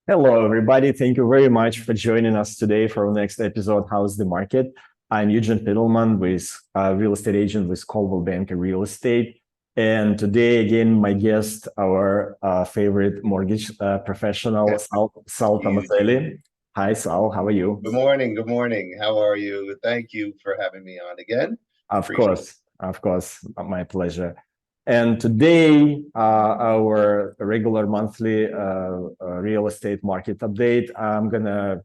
Hello, everybody. Thank you very much for joining us today for our next episode, How's the Market? I'm Yevgen Pitelman, with real estate agent with Coldwell Banker Real Estate. And today, again, my guest, our favorite mortgage professional, Sal Huge. Tomaselli. Hi, Sal. How are you? Good morning. Good morning. How are you? Thank you for having me on again. Appreciate Of course, my pleasure. And today, our regular monthly real estate market update, I'm gonna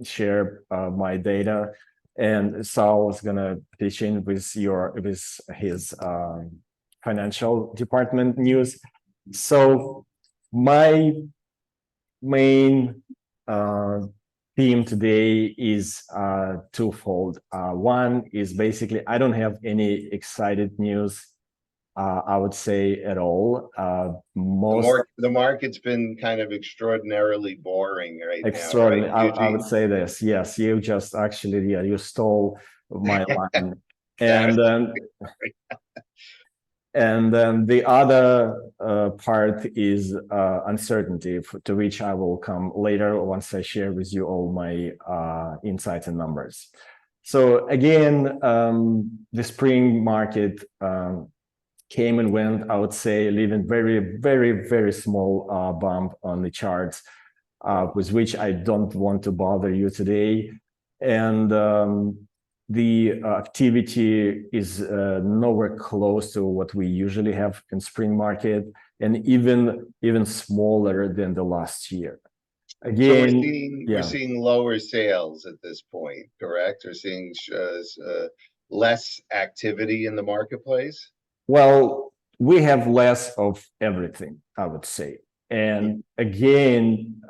share my data, and Saul is gonna pitch in with his financial department news. So my main uh, theme today is twofold. One is basically I don't have any excited news. I would say at all. Most the market's been kind of extraordinarily boring right now, right, extraordinary. I would Eugene? say this. Yes, you just actually, yeah, you stole my line. That- And then the other part is uncertainty, to which I will come later once I share with you all my insights and numbers. So again, the spring market came and went, I would say, leaving very, very, very small bump on the charts, with which I don't want to bother you today. And the activity is nowhere close to what we usually have in spring market, and even smaller than the last year. so we're Again, seeing we're yeah. seeing lower sales at this point, correct? We're seeing less activity in the marketplace. Well, we have less of everything, I would say. And again,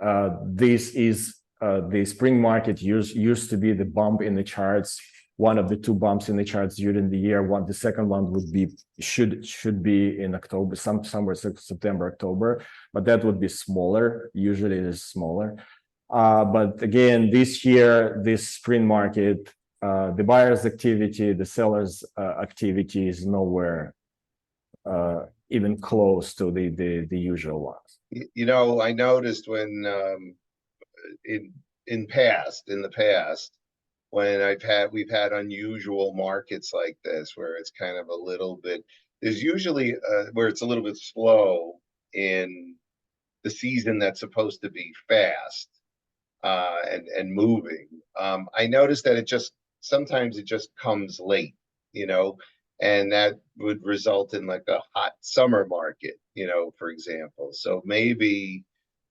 this is the spring market used to be the bump in the charts, one of the two bumps in the charts during the year. The second one would be should be in October, somewhere September, October, but that would be smaller. Usually it is smaller. But again, this year, this spring market, the buyers' activity, the sellers' activity is nowhere even close to the usual ones. I noticed when in in the past when we've had unusual markets like this where it's kind of a little bit there's usually where it's a little bit slow in the season that's supposed to be fast and moving. I noticed that it just sometimes it just comes late, you know, and that would result in like a hot summer market, for example. So maybe,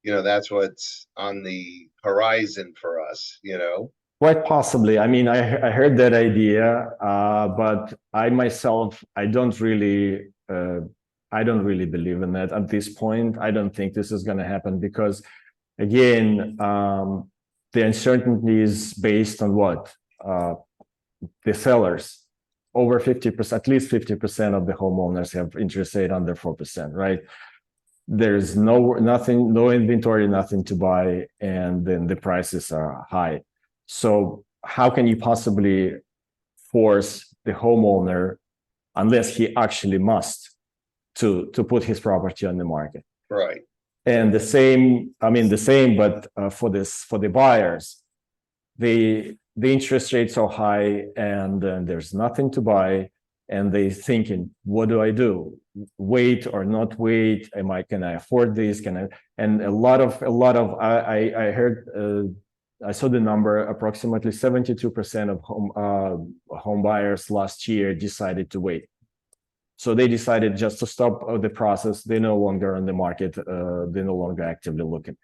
that's what's on the horizon for us. Quite possibly. I mean, I heard that idea, but I myself, I don't really believe in that at this point. I don't think this is going to happen because, again, the uncertainty is based on what the sellers. Over 50%, at least 50% of the homeowners have interest rate under 4%, right? There's nothing, no inventory, nothing to buy, and then the prices are high. So how can you possibly force the homeowner, unless he actually must, to put his property on the market? Right. And the same, but for the buyers, the interest rates are high, and there's nothing to buy, and they thinking, what do I do? Wait or not wait? Can I afford this? Can I? And a lot of I heard, I saw the number, approximately 72% of home buyers last year decided to wait. So they decided just to stop the process. They're no longer on the market. They're no longer actively looking.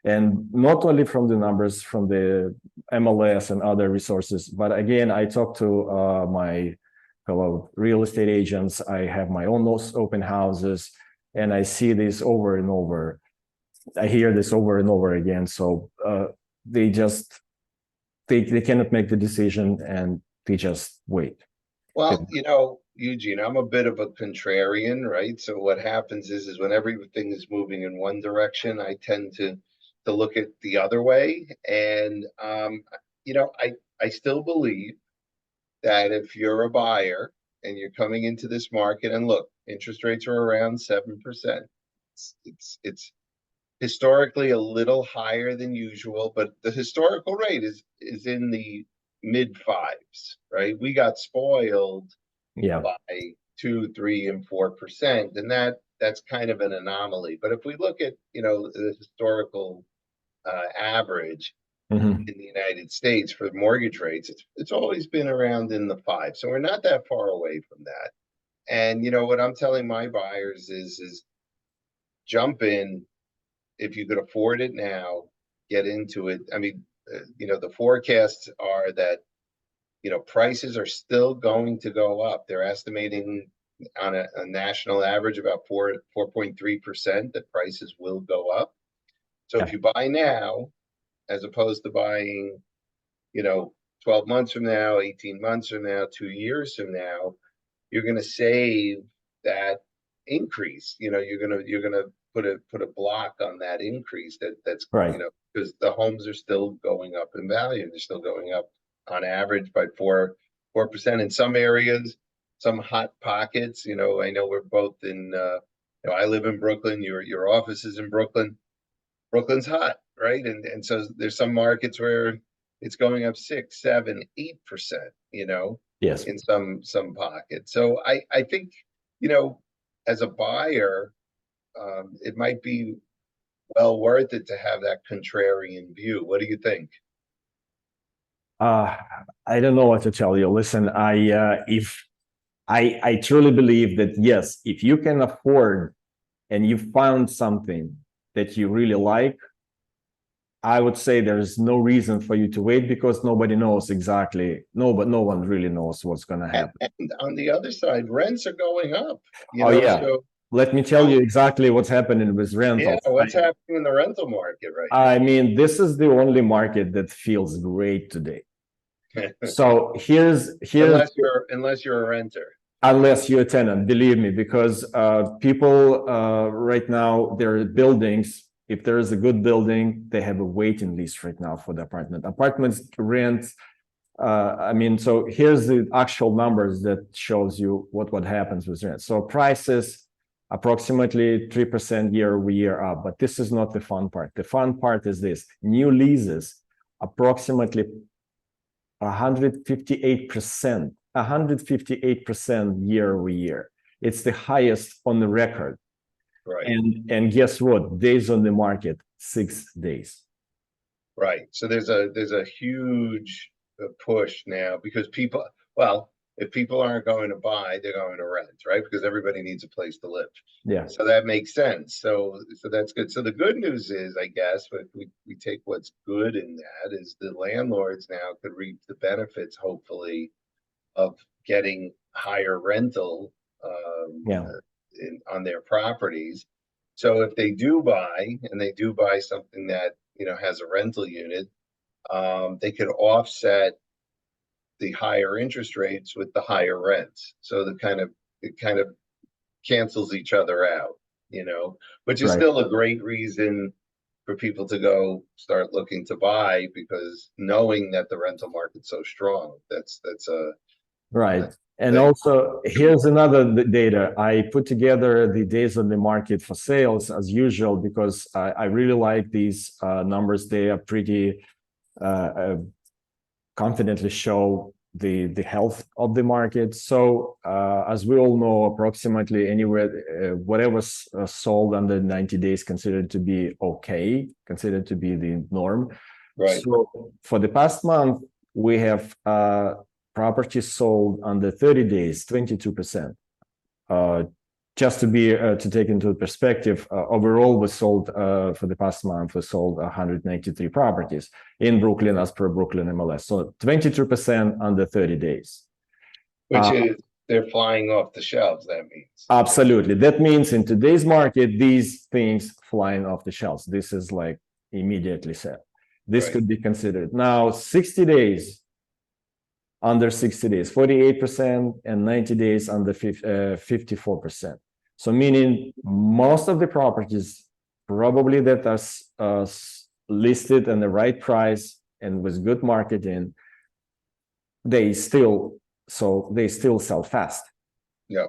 And not only from the numbers from the MLS and other resources, but again, I talked to my fellow real estate agents. I have my own open houses, and I see this over and over. I hear this over and over again. So they just they cannot make the decision, and they just wait. Well, Eugene, I'm a bit of a contrarian, right? So what happens is when everything is moving in one direction, I tend to look at the other way. And I still believe that if you're a buyer and you're coming into this market, and look, interest rates are around 7%. It's historically a little higher than usual, but the historical rate is in the mid fives, right? We got spoiled Yeah. by 2, 3, and 4%, and that's kind of an anomaly. But if we look at the historical average Mhm. in the United States for mortgage rates, it's always been around in the five. So we're not that far away from that. And what I'm telling my buyers is jump in if you could afford it now, get into it. I mean, the forecasts are that prices are still going to go up. They're estimating on a national average about 4.3% that prices will go up. So if Yeah. you buy now, as opposed to buying, 12 months from now, 18 months from now, 2 years from now, you're going to save that increase. You're going to put a block on that increase that's Right. because the homes are still going up in value. They're still going up on average by 4% in some areas, some hot pockets. I know we're both in. I live in Brooklyn. Your office is in Brooklyn. Brooklyn's hot, right? And so there's some markets where it's going up 6, 7, 8%. Yes. In some pockets. So I think as a buyer, it might be well worth it to have that contrarian view. What do you think? Uh, I don't know what to tell you. Listen, I truly believe that yes, if you can afford and you found something that you really like, I would say there's no reason for you to wait because nobody knows exactly. No, but no one really knows what's going to happen. And on the other side, rents are going up. Oh yeah, So let me tell you exactly what's happening with yeah, rentals. what's happening in the rental market right I mean, this is the only market that feels great today. now? So here's unless you're a renter. unless you're a tenant, believe me, because people right now, their buildings, if there is a good building, they have a waiting list right now for the apartment. Apartments rent. I mean, so here's the actual numbers that shows you what happens with rent. So prices approximately 3% year over year up, but this is not the fun part. The fun part is this: new leases approximately 158%, 158% year over year. It's the highest on the record. Right. And guess what? Days on the market, 6 days. Right. So there's a huge push now because if people aren't going to buy, they're going to rent, right? Because everybody needs a place to live. Yeah. So that makes sense. So that's good. So the good news is, I guess, if we take what's good in that is the landlords now could reap the benefits, hopefully, of getting higher rental Yeah. on their properties. So if they do buy and they do buy something that has a rental unit, they could offset the higher interest rates with the higher rents. So it kind of cancels each other out, which is Right. still a great reason for people to go start looking to buy because knowing that the rental market's so strong, that's a Right. And thing. also, here's another data. I put together the days on the market for sales as usual because I really like these numbers. They are pretty confidently show the health of the market. So as we all know, approximately anywhere, whatever's sold under 90 days considered to be okay, considered to be the norm. Right. So for the past month, we have properties sold under 30 days, 22%. Just to take into perspective, overall, we sold for the past month, we sold 183 properties in Brooklyn as per Brooklyn MLS. So 22% under 30 days. Which is they're flying off the shelves, that means. Absolutely. That means in today's market, these things flying off the shelves. This is like immediately said. This Right. could be considered. Now, 60 days, under 60 days, 48%, and 90 days under 54%. So meaning most of the properties probably that are listed in the right price and with good marketing, they still sell fast. Yeah.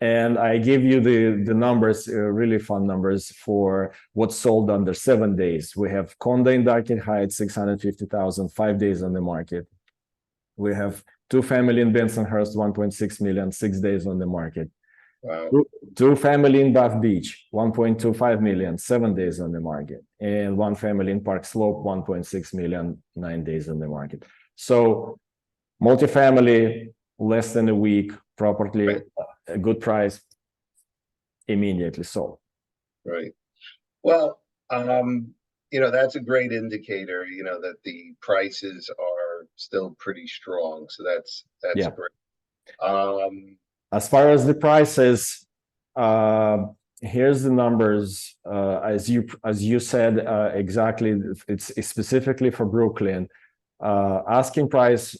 And I give you the numbers, really fun numbers for what's sold under 7 days. We have condo in Darken Heights, 650,000, 5 days on the market. We have two family in Bensonhurst, 1.6 million, 6 days on the market. Wow. Two family in Bath Beach, 1.25 million, 7 days on the market. And one family in Park Slope, 1.6 million, 9 days on the market. So multifamily, less than a week, properly, Right. a good price, immediately sold. Right. Well, that's a great indicator, that the prices are still pretty strong. So that's Yeah. great. As far as the prices, here's the numbers. As you said, exactly, it's specifically for Brooklyn. Asking price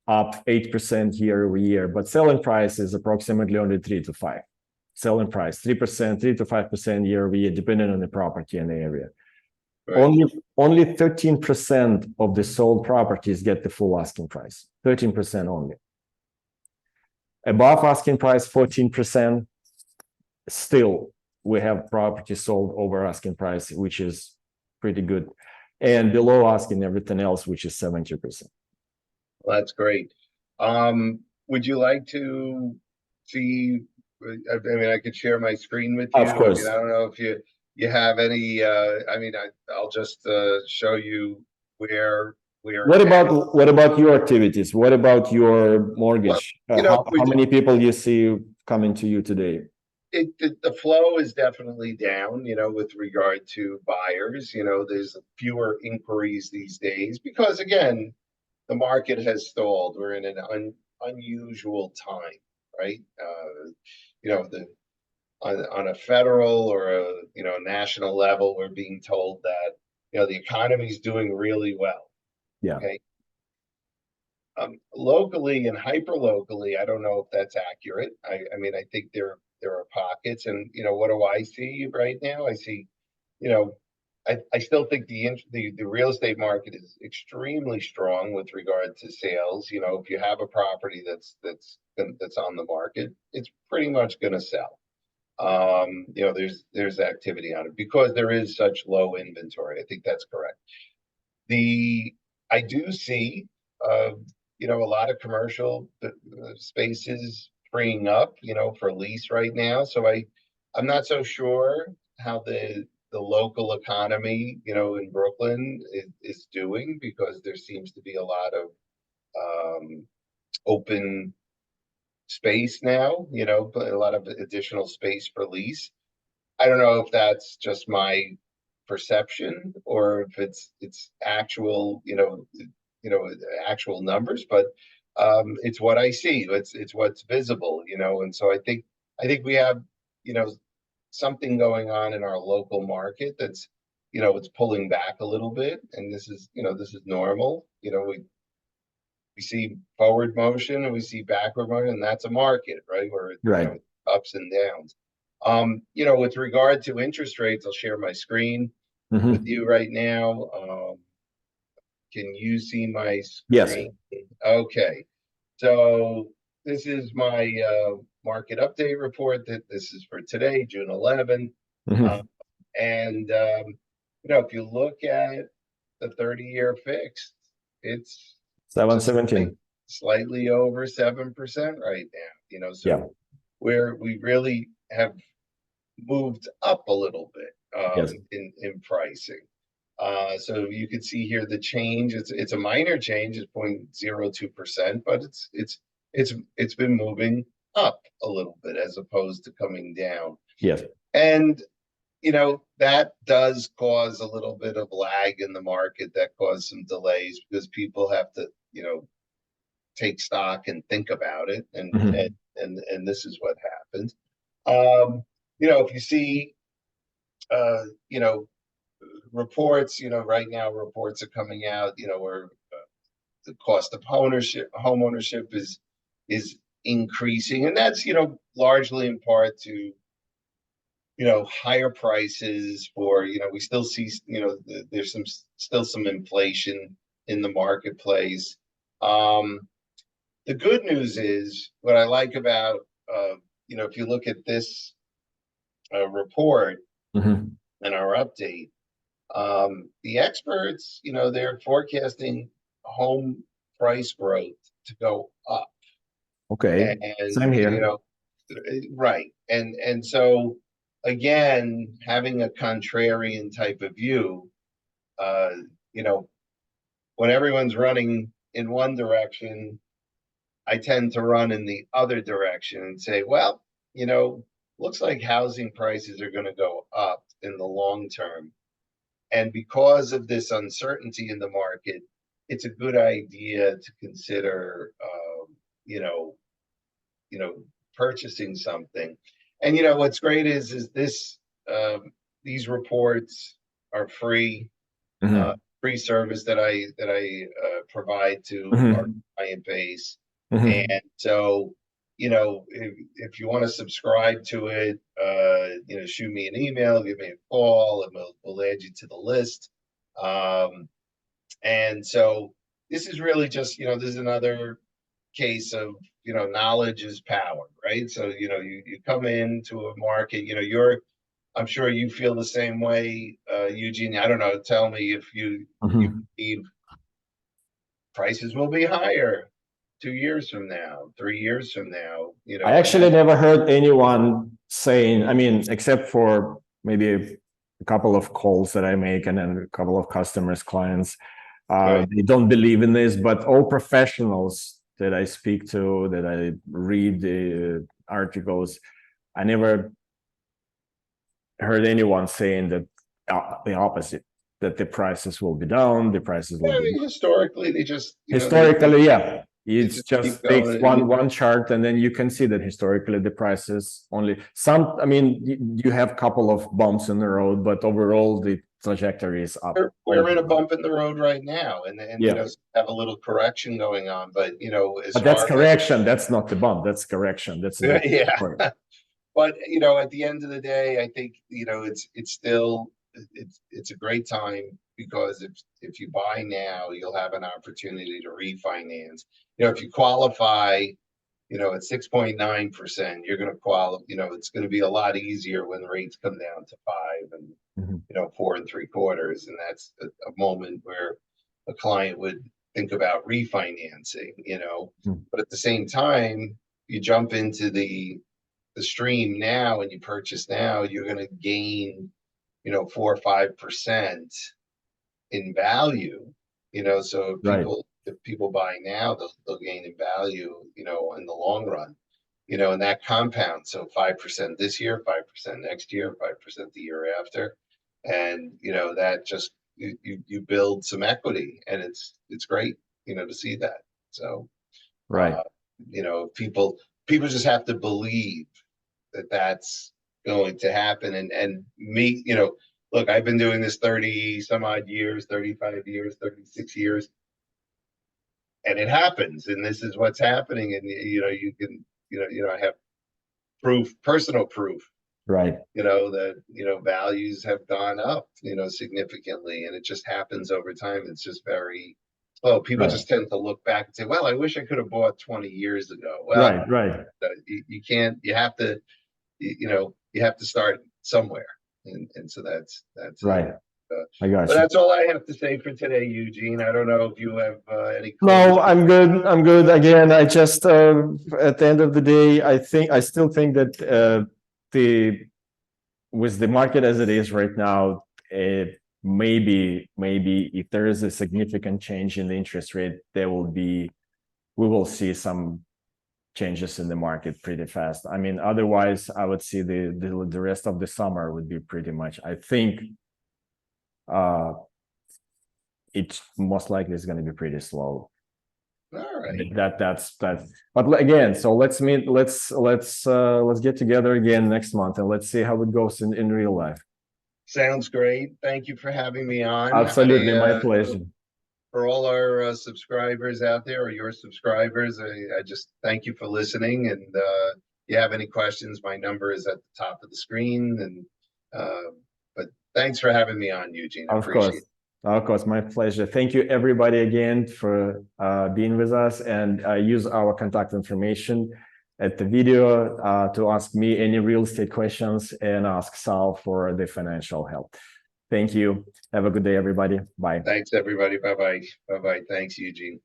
up 8% year over year, but selling price is approximately only 3 to 5. Selling price 3%, 3 to 5% year over year, depending on the property and the area. Right. Only 13% of the sold properties get the full asking price. 13% only. Above asking price, 14%. Still, we have properties sold over asking price, which is pretty good. And below asking everything else, which is 70%. Well, that's great. Would you like to see? I mean, I could share my screen with you. Of course. I don't know if you have any. I'll just show you where. What about your activities? What about your mortgage? Well, How many people you see coming to you today? The flow is definitely down, with regard to buyers. There's fewer inquiries these days because, again, the market has stalled. We're in an unusual time, right? On a federal or a national level, we're being told that the economy is doing really well. Yeah. Okay. Locally and hyper locally, I don't know if that's accurate. I mean, I think there are pockets, and what do I see right now? I see, I still think the real estate market is extremely strong with regard to sales. If you have a property that's on the market, it's pretty much going to sell. There's activity on it because there is such low inventory. I think that's correct. I do see, a lot of commercial spaces freeing up, for lease right now. So I'm not so sure how the local economy, in Brooklyn is doing because there seems to be a lot of open space now, a lot of additional space for lease. I don't know if that's just my perception or if it's actual, actual numbers, but it's what I see. It's what's visible, and so I think we have, something going on in our local market that's, it's pulling back a little bit, and this is normal. We see forward motion and we see backward motion, and that's a market, right? Where Right. ups and downs. With regard to interest rates, I'll share my screen with you right now. Can you see my screen? Yes. Okay. So this is my market update report. This is for today, June 11. And if you look at the 30-year fixed, it's 717. slightly over 7% right now. So Yeah. we really have moved up a little bit Yes. in pricing. So you can see here the change. It's a minor change, it's 0.02%, but it's been moving up a little bit as opposed to coming down. Yes. And that does cause a little bit of lag in the market, that cause some delays because people have to take stock and think about it, and this is what happens. If you see reports, right now reports are coming out, where the cost of home ownership is increasing, and that's largely in part to higher prices for we still see there's still some inflation in the marketplace. The good news is what I like about if you look at this report Mhm. and our update, the experts, they're forecasting home price growth to go up. Okay, same And, here. right. And so again, having a contrarian type of view, uh, you know, when everyone's running in one direction, I tend to run in the other direction and say, well, looks like housing prices are going to go up in the long term. And because of this uncertainty in the market, it's a good idea to consider, you know, you know, purchasing something. And what's great is this these reports are free, Mhm. free service that I provide to our Mhm. client base. Mhm. And so, if you want to subscribe to it, shoot me an email, give me a call, and we'll add you to the list. And so this is really just, this is another case of, knowledge is power, right? So, you come into a market, I'm sure you feel the same way, Eugene. I don't know. Tell me if you Mhm. believe prices will be higher 2 years from now, 3 years from now, I and actually that, never heard anyone saying, I mean, except for maybe a couple of calls that I make and then a couple of customers, clients, right. they don't believe in this, but all professionals that I speak to, that I read the articles, I never heard anyone saying that the opposite, that the prices will be down, the prices will I be mean, historically, they just, historically, yeah. they It just keep just takes going. one chart, and then you can see that historically the prices only some. I mean, you have a couple of bumps in the road, but overall the trajectory is up. We're in a bump in the road right now, and Yeah, have a little correction going on. But as but that's far as correction. That's not the bump. That's correction. That's a different yeah, story. but at the end of the day, I think it's still it's a great time, because if you buy now, you'll have an opportunity to refinance. If you qualify, at 6.9%, you're going to qualify. It's going to be a lot easier when rates come down to 5 and Mhm. 4.75, and that's a moment where a client would think about refinancing. Mhm. But at the same time, you jump into the stream now and you purchase now, you're going to gain 4 or 5% in value. So if Right, people buy now, they'll gain in value, in the long run. And that compounds. So 5% this year, 5% next year, 5% the year after, and that just you build some equity, and it's great, to see that. So right, uh, people just have to believe that that's going to happen, and me, look, I've been doing this 30 some odd years, 35 years, 36 years, and it happens, and this is what's happening. And you can, I have proof, personal proof, right, that values have gone up, significantly, and it just happens over time. It's just very slow. People right, just tend to look back and say, well, I wish I could have bought 20 years ago. Well, right, right, you can't. You have to, you have to start somewhere, and so that's it. right. I But got you. that's all I have to say for today, Eugene. I don't know if you have any No, closing. I'm good. I'm good. Again, I just at the end of the day, I still think that the with the market as it is right now, maybe if there is a significant change in the interest rate, we will see some changes in the market pretty fast. I mean, otherwise, I would see the rest of the summer would be pretty much. I think uh, it most likely is going to be pretty slow. All right. That's but again, so let's meet, let's get together again next month and let's see how it goes in real life. Sounds great. Thank you for having me on. Absolutely, my pleasure. For all our subscribers out there, or your subscribers, I just thank you for listening. And if you have any questions, my number is at the top of the screen. And but thanks for having me on, Eugene. I Of appreciate course. it. Of course, my pleasure. Thank you everybody again for being with us, and use our contact information at the video to ask me any real estate questions and ask Sal for the financial help. Thank you. Have a good day, everybody. Bye. Thanks, everybody. Bye-bye. Bye-bye. Thanks, Eugene.